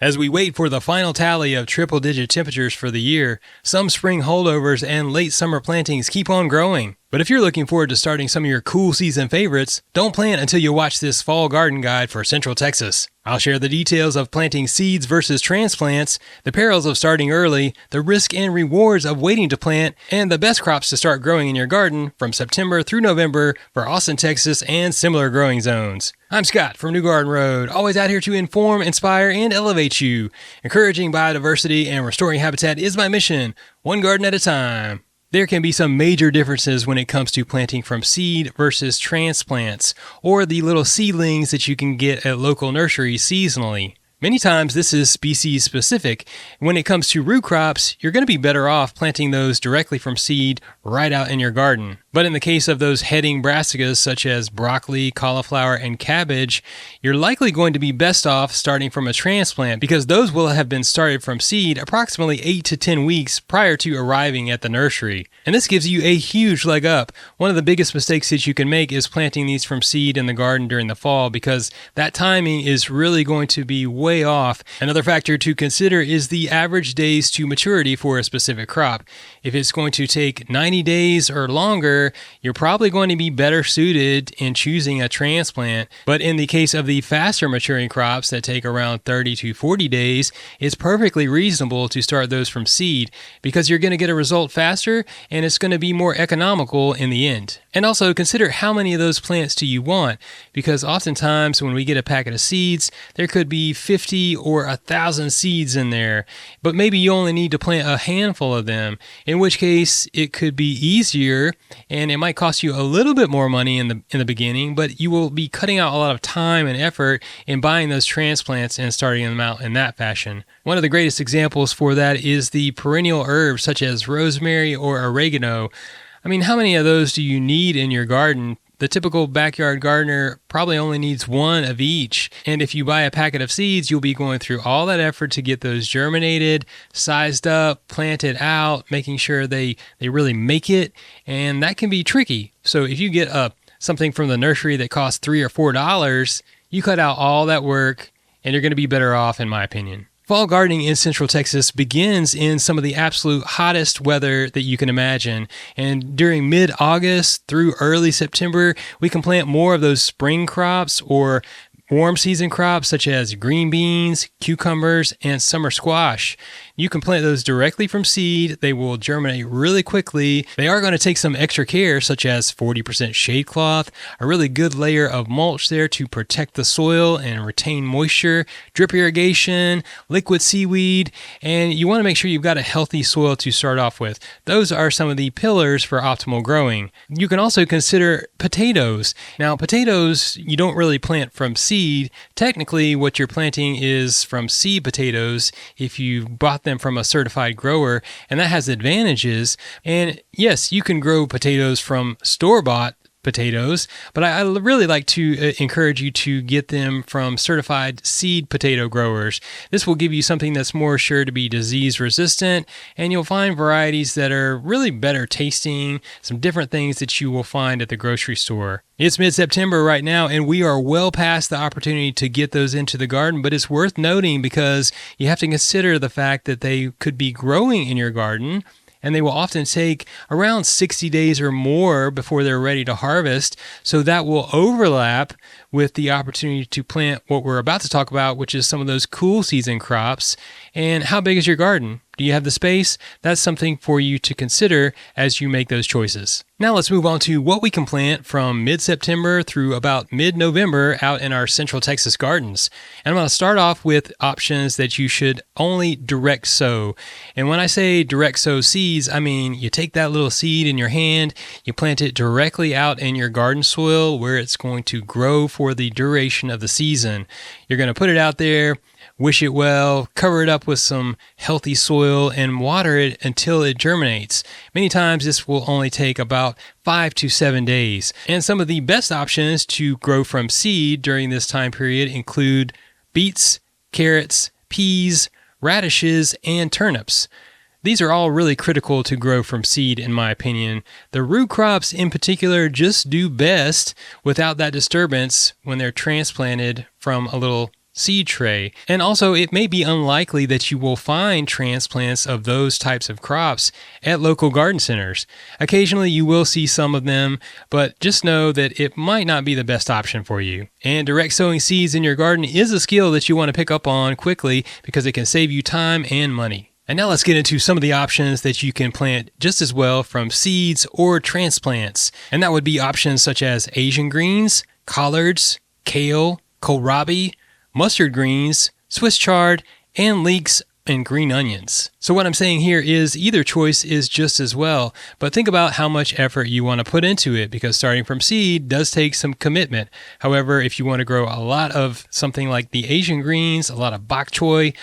As we wait for the final tally of triple-digit temperatures for the year, some spring holdovers and late summer plantings keep on growing. But if you're looking forward to starting some of your cool season favorites, don't plant until you watch this fall garden guide for Central Texas. I'll share the details of planting seeds versus transplants, the perils of starting early, the risk and rewards of waiting to plant, and the best crops to start growing in your garden from September through November for Austin, Texas, and similar growing zones. I'm Scott from New Garden Road, always out here to inform, inspire, and elevate you. Encouraging biodiversity and restoring habitat is my mission, one garden at a time. There can be some major differences when it comes to planting from seed versus transplants, or the little seedlings that you can get at local nurseries seasonally. Many times this is species specific. When it comes to root crops, you're going to be better off planting those directly from seed right out in your garden. But in the case of those heading brassicas such as broccoli, cauliflower, and cabbage, you're likely going to be best off starting from a transplant because those will have been started from seed approximately 8 to 10 weeks prior to arriving at the nursery. And this gives you a huge leg up. One of the biggest mistakes that you can make is planting these from seed in the garden during the fall because that timing is really going to be way off. Another factor to consider is the average days to maturity for a specific crop. If it's going to take 90 days or longer, you're probably going to be better suited in choosing a transplant. But in the case of the faster maturing crops that take around 30 to 40 days, it's perfectly reasonable to start those from seed because you're going to get a result faster and it's going to be more economical in the end. And also consider how many of those plants do you want, because oftentimes when we get a packet of seeds, there could be 50 or 1,000 seeds in there, but maybe you only need to plant a handful of them, in which case it could be easier and it might cost you a little bit more money in the beginning, but you will be cutting out a lot of time and effort in buying those transplants and starting them out in that fashion. One of the greatest examples for that is the perennial herbs such as rosemary or oregano. I mean, how many of those do you need in your garden? The typical backyard gardener probably only needs one of each. And if you buy a packet of seeds, you'll be going through all that effort to get those germinated, sized up, planted out, making sure they really make it. And that can be tricky. So if you get something from the nursery that costs $3 or $4, you cut out all that work and you're going to be better off, in my opinion. Fall gardening in Central Texas begins in some of the absolute hottest weather that you can imagine. And during mid-August through early September, we can plant more of those spring crops or warm season crops such as green beans, cucumbers, and summer squash. You can plant those directly from seed. They will germinate really quickly. They are going to take some extra care, such as 40% shade cloth, a really good layer of mulch there to protect the soil and retain moisture, drip irrigation, liquid seaweed, and you want to make sure you've got a healthy soil to start off with. Those are some of the pillars for optimal growing. You can also consider potatoes. Now, potatoes, you don't really plant from seed. Technically, what you're planting is from seed potatoes if you bought them from a certified grower, and that has advantages. And yes, you can grow potatoes from store-bought potatoes, but I really like to encourage you to get them from certified seed potato growers. This will give you something that's more sure to be disease resistant, and you'll find varieties that are really better tasting, some different things that you will find at the grocery store. It's mid-September right now, and we are well past the opportunity to get those into the garden, but it's worth noting because you have to consider the fact that they could be growing in your garden, and they will often take around 60 days or more before they're ready to harvest. So that will overlap with the opportunity to plant what we're about to talk about, which is some of those cool season crops. And how big is your garden? Do you have the space? That's something for you to consider as you make those choices. Now let's move on to what we can plant from mid-September through about mid-November out in our Central Texas gardens. And I'm going to start off with options that you should only direct sow. And when I say direct sow seeds, I mean you take that little seed in your hand, you plant it directly out in your garden soil where it's going to grow for the duration of the season. You're going to put it out there, wish it well, cover it up with some healthy soil, and water it until it germinates. Many times this will only take about 5 to 7 days. And some of the best options to grow from seed during this time period include beets, carrots, peas, radishes, and turnips. These are all really critical to grow from seed, in my opinion. The root crops in particular just do best without that disturbance when they're transplanted from a little seed tray. And also, it may be unlikely that you will find transplants of those types of crops at local garden centers. Occasionally, you will see some of them, but just know that it might not be the best option for you. And direct sowing seeds in your garden is a skill that you want to pick up on quickly because it can save you time and money. And now let's get into some of the options that you can plant just as well from seeds or transplants. And that would be options such as Asian greens, collards, kale, kohlrabi, mustard greens, Swiss chard, and leeks and green onions. So what I'm saying here is either choice is just as well, but think about how much effort you want to put into it because starting from seed does take some commitment. However, if you want to grow a lot of something like the Asian greens, a lot of bok choy,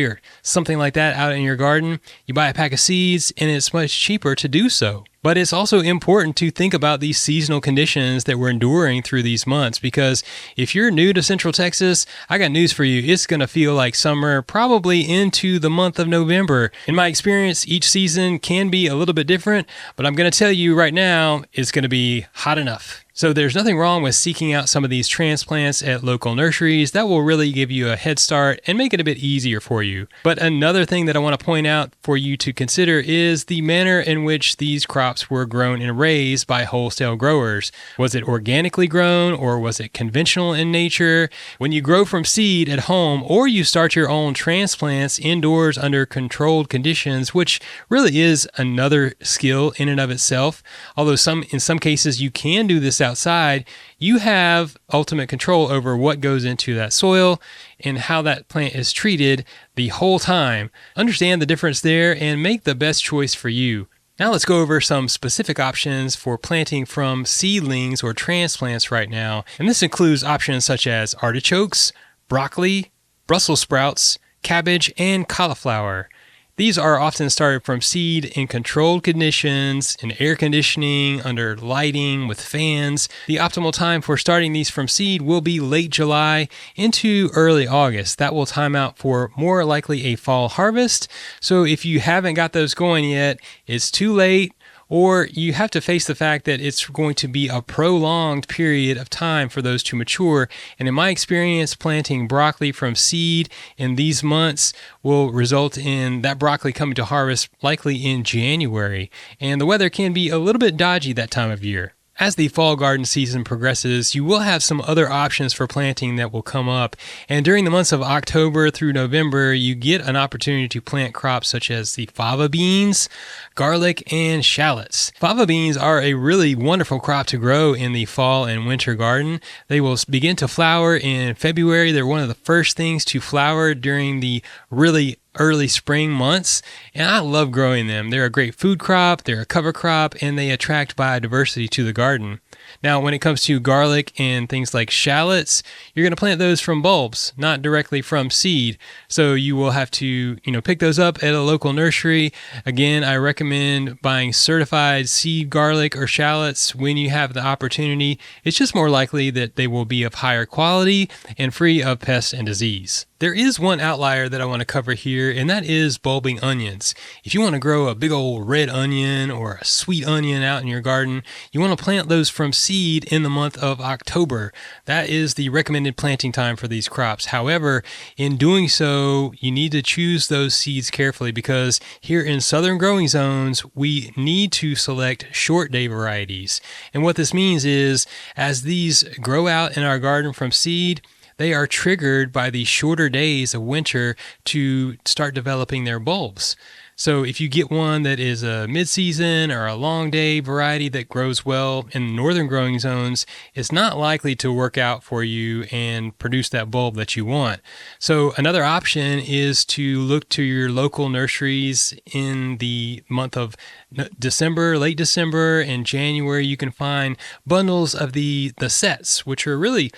or something like that out in your garden, you buy a pack of seeds and it's much cheaper to do so. But it's also important to think about these seasonal conditions that we're enduring through these months because if you're new to Central Texas, I got news for you. It's going to feel like summer probably into the month of November. In my experience, each season can be a little bit different, but I'm going to tell you right now, it's going to be hot enough. So there's nothing wrong with seeking out some of these transplants at local nurseries. That will really give you a head start and make it a bit easier for you. But another thing that I want to point out for you to consider is the manner in which these crops were grown and raised by wholesale growers. Was it organically grown or was it conventional in nature? When you grow from seed at home or you start your own transplants indoors under controlled conditions, which really is another skill in and of itself, although in some cases you can do this outside, you have ultimate control over what goes into that soil and how that plant is treated the whole time. Understand the difference there and make the best choice for you. Now let's go over some specific options for planting from seedlings or transplants right now. And this includes options such as artichokes, broccoli, Brussels sprouts, cabbage, and cauliflower. These are often started from seed in controlled conditions, in air conditioning, under lighting, with fans. The optimal time for starting these from seed will be late July into early August. That will time out for more likely a fall harvest. So if you haven't got those going yet, it's too late. Or you have to face the fact that it's going to be a prolonged period of time for those to mature. And in my experience, planting broccoli from seed in these months will result in that broccoli coming to harvest likely in January. And the weather can be a little bit dodgy that time of year. As the fall garden season progresses, you will have some other options for planting that will come up. And during the months of October through November, you get an opportunity to plant crops such as the fava beans, garlic, and shallots. Fava beans are a really wonderful crop to grow in the fall and winter garden. They will begin to flower in February. They're one of the first things to flower during the really early spring months, and I love growing them. They're a great food crop, they're a cover crop, and they attract biodiversity to the garden. Now, when it comes to garlic and things like shallots, you're going to plant those from bulbs, not directly from seed. So you will have to, pick those up at a local nursery. Again, I recommend buying certified seed garlic or shallots when you have the opportunity. It's just more likely that they will be of higher quality and free of pests and disease. There is one outlier that I want to cover here, and that is bulbing onions. If you want to grow a big old red onion or a sweet onion out in your garden, you want to plant those from seed in the month of October. That is the recommended planting time for these crops. However, in doing so, you need to choose those seeds carefully because here in southern growing zones, we need to select short day varieties. And what this means is, as these grow out in our garden from seed, they are triggered by the shorter days of winter to start developing their bulbs. So if you get one that is a mid-season or a long day variety that grows well in northern growing zones, it's not likely to work out for you and produce that bulb that you want. So another option is to look to your local nurseries in the month of December, late December and January. You can find bundles of the sets, which are really,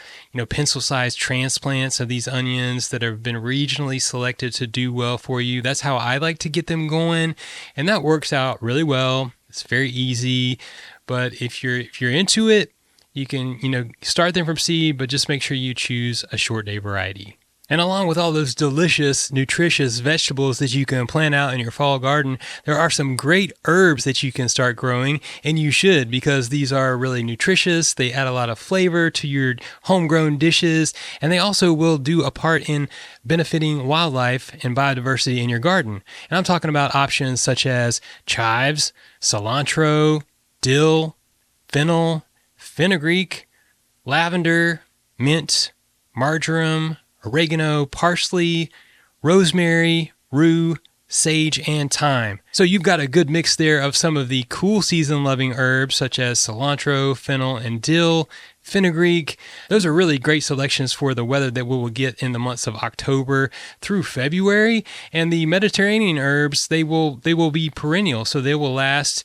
pencil-sized transplants of these onions that have been regionally selected to do well for you. That's how I like to get them going, and that works out really well. It's very easy, but if you're into it, you can, start them from seed, but just make sure you choose a short day variety. And along with all those delicious, nutritious vegetables that you can plant out in your fall garden, there are some great herbs that you can start growing, and you should, because these are really nutritious. They add a lot of flavor to your homegrown dishes, and they also will do a part in benefiting wildlife and biodiversity in your garden. And I'm talking about options such as chives, cilantro, dill, fennel, fenugreek, lavender, mint, marjoram, oregano, parsley, rosemary, rue, sage, and thyme. So you've got a good mix there of some of the cool season loving herbs such as cilantro, fennel, and dill, fenugreek. Those are really great selections for the weather that we will get in the months of October through February. And the Mediterranean herbs, they will be perennial, so they will last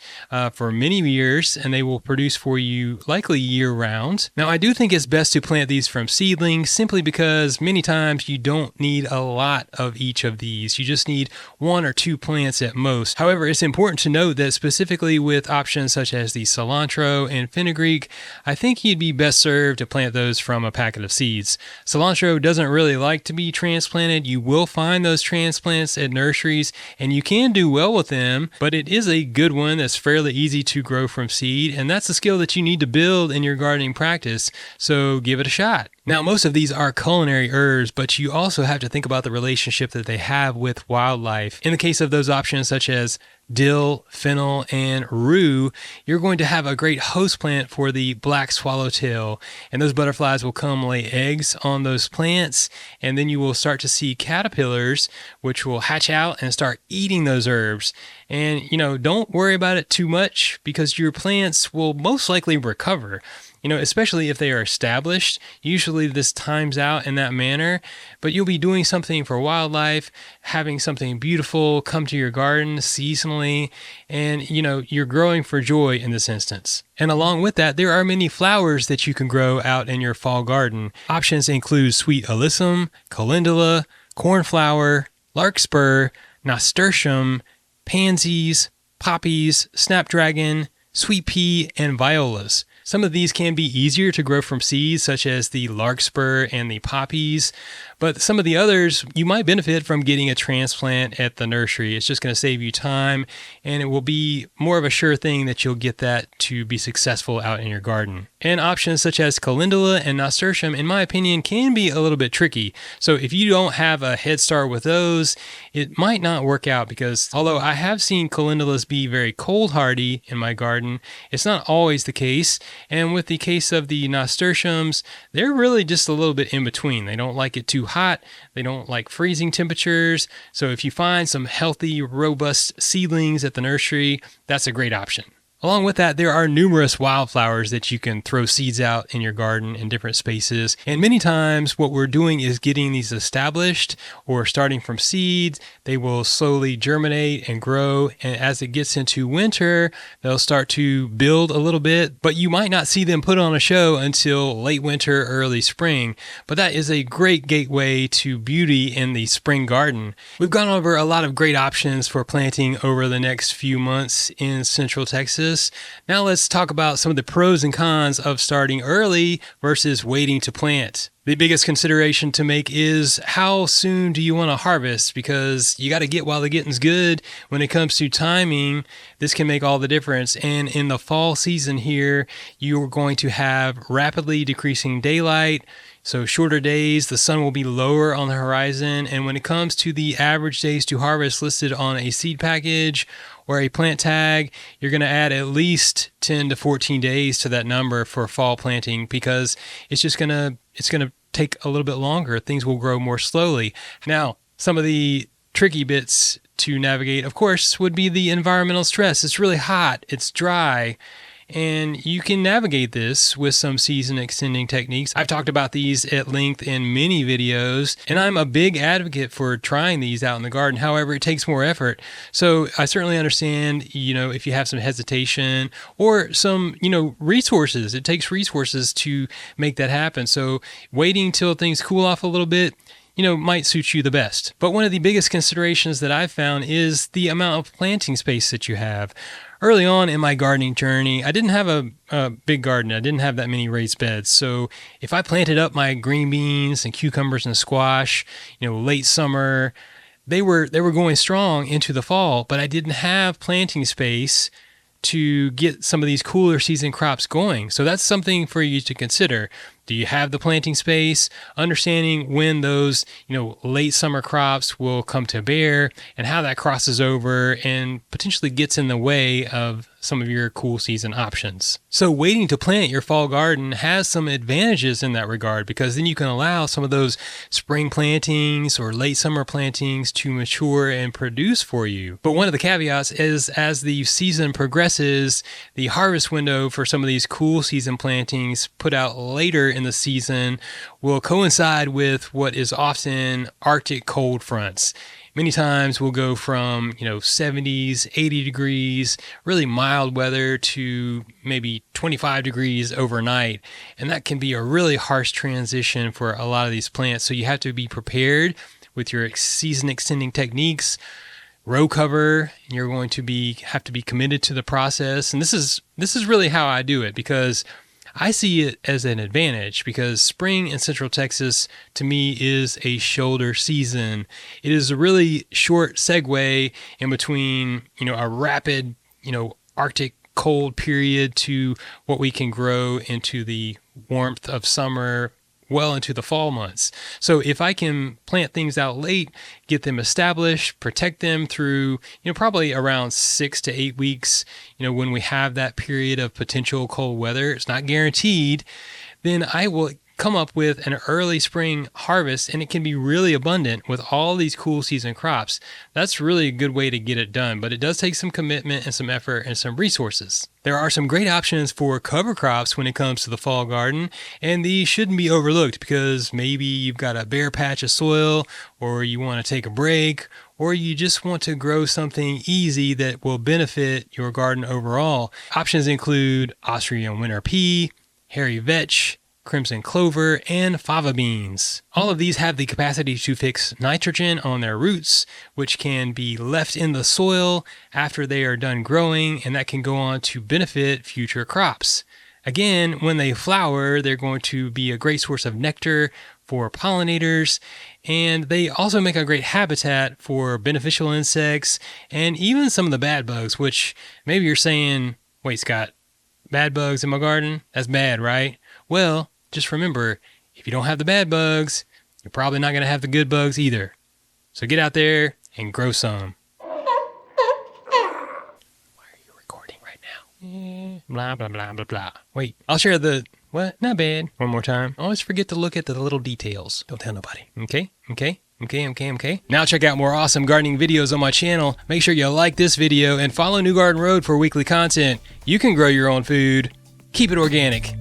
for many years, and they will produce for you likely year round. Now, I do think it's best to plant these from seedlings simply because many times you don't need a lot of each of these. You just need 1 or 2 plants at most. However, it's important to note that specifically with options such as the cilantro and fenugreek, I think you'd be best served to plant those from a packet of seeds. Cilantro doesn't really like to be transplanted. You will find those transplants at nurseries, and you can do well with them, but it is a good one that's fairly easy to grow from seed, and that's a skill that you need to build in your gardening practice, so give it a shot. Now, most of these are culinary herbs, but you also have to think about the relationship that they have with wildlife. In the case of those options such as dill, fennel, and rue, you're going to have a great host plant for the black swallowtail, and those butterflies will come lay eggs on those plants, and then you will start to see caterpillars which will hatch out and start eating those herbs. And don't worry about it too much because your plants will most likely recover. Especially if they are established. Usually this times out in that manner, but you'll be doing something for wildlife, having something beautiful come to your garden seasonally, and you're growing for joy in this instance. And along with that, there are many flowers that you can grow out in your fall garden. Options include sweet alyssum, calendula, cornflower, larkspur, nasturtium, pansies, poppies, snapdragon, sweet pea, and violas. Some of these can be easier to grow from seeds, such as the larkspur and the poppies, but some of the others, you might benefit from getting a transplant at the nursery. It's just going to save you time, and it will be more of a sure thing that you'll get that to be successful out in your garden. And options such as calendula and nasturtium, in my opinion, can be a little bit tricky. So if you don't have a head start with those, it might not work out because although I have seen calendulas be very cold hardy in my garden, it's not always the case. And with the case of the nasturtiums, they're really just a little bit in between. They don't like it too hot. They don't like freezing temperatures. So if you find some healthy, robust seedlings at the nursery, that's a great option. Along with that, there are numerous wildflowers that you can throw seeds out in your garden in different spaces. And many times what we're doing is getting these established or starting from seeds. They will slowly germinate and grow. And as it gets into winter, they'll start to build a little bit, but you might not see them put on a show until late winter, early spring. But that is a great gateway to beauty in the spring garden. We've gone over a lot of great options for planting over the next few months in Central Texas. Now let's talk about some of the pros and cons of starting early versus waiting to plant. The biggest consideration to make is how soon do you want to harvest, because you got to get while the getting's good. When it comes to timing, this can make all the difference. And in the fall season here, you are going to have rapidly decreasing daylight. So shorter days, the sun will be lower on the horizon. And when it comes to the average days to harvest listed on a seed package or a plant tag, you're going to add at least 10 to 14 days to that number for fall planting because it's going to take a little bit longer. Things will grow more slowly. Now, some of the tricky bits to navigate, of course, would be the environmental stress. It's really hot, it's dry, and you can navigate this with some season extending techniques. I've talked about these at length in many videos, and I'm a big advocate for trying these out in the garden. However, it takes more effort. So I certainly understand, if you have some hesitation or some, resources. It takes resources to make that happen. So waiting till things cool off a little bit, might suit you the best. But one of the biggest considerations that I've found is the amount of planting space that you have. Early on in my gardening journey, I didn't have a big garden. I didn't have that many raised beds. So if I planted up my green beans and cucumbers and squash, late summer, they were going strong into the fall, but I didn't have planting space to get some of these cooler season crops going. So that's something for you to consider. Do you have the planting space? Understanding when those, late summer crops will come to bear and how that crosses over and potentially gets in the way of some of your cool season options. So waiting to plant your fall garden has some advantages in that regard, because then you can allow some of those spring plantings or late summer plantings to mature and produce for you. But one of the caveats is, as the season progresses, the harvest window for some of these cool season plantings put out later in the season will coincide with what is often Arctic cold fronts. Many times we'll go from, 70s, 80 degrees, really mild weather to maybe 25 degrees overnight. And that can be a really harsh transition for a lot of these plants. So you have to be prepared with your season extending techniques. Row cover, you're going to have to be committed to the process. And this is really how I do it, because I see it as an advantage, because spring in Central Texas to me is a shoulder season. It is a really short segue in between, a rapid, Arctic cold period to what we can grow into the warmth of summer, well into the fall months. So if I can plant things out late, get them established, protect them through, probably around 6 to 8 weeks, when we have that period of potential cold weather, it's not guaranteed, then I will come up with an early spring harvest, and it can be really abundant with all these cool season crops. That's really a good way to get it done, but it does take some commitment and some effort and some resources. There are some great options for cover crops when it comes to the fall garden, and these shouldn't be overlooked, because maybe you've got a bare patch of soil, or you want to take a break, or you just want to grow something easy that will benefit your garden overall. Options include Austrian winter pea, hairy vetch, crimson clover, and fava beans. All of these have the capacity to fix nitrogen on their roots, which can be left in the soil after they are done growing, and that can go on to benefit future crops. Again, when they flower, they're going to be a great source of nectar for pollinators, and they also make a great habitat for beneficial insects and even some of the bad bugs, which maybe you're saying, wait, Scott, bad bugs in my garden? That's bad, right? Well, just remember, if you don't have the bad bugs, you're probably not going to have the good bugs either. So get out there and grow some. Why are you recording right now? Blah, blah, blah, blah, blah. Wait, I'll share the... What? Not bad. One more time. Always forget to look at the little details. Don't tell nobody. Okay? Now check out more awesome gardening videos on my channel. Make sure you like this video and follow New Garden Road for weekly content. You can grow your own food. Keep it organic.